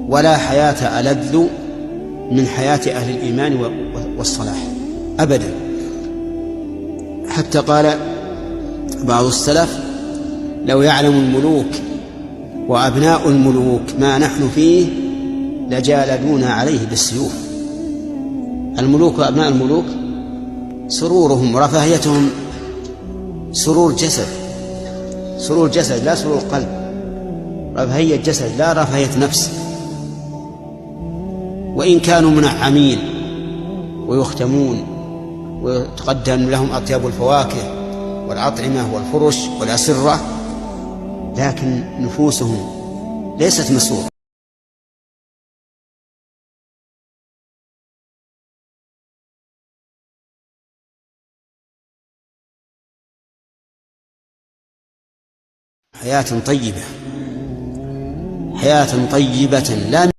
ولا حياة ألذ من حياة أهل الإيمان والصلاح أبدا. حتى قال بعض السلف: لو يعلم الملوك وأبناء الملوك ما نحن فيه لجالدونا عليه بالسيوف. الملوك وأبناء الملوك سرورهم ورفاهيتهم سرور جسد لا سرور قلب، رفاهية جسد لا رفاهية نفس. وإن كانوا منعمين ويختمون ويتقدم لهم أطيب الفواكه والأطعمة والفرش والأسرة، لكن نفوسهم ليست مسرورة. حياة طيبة لا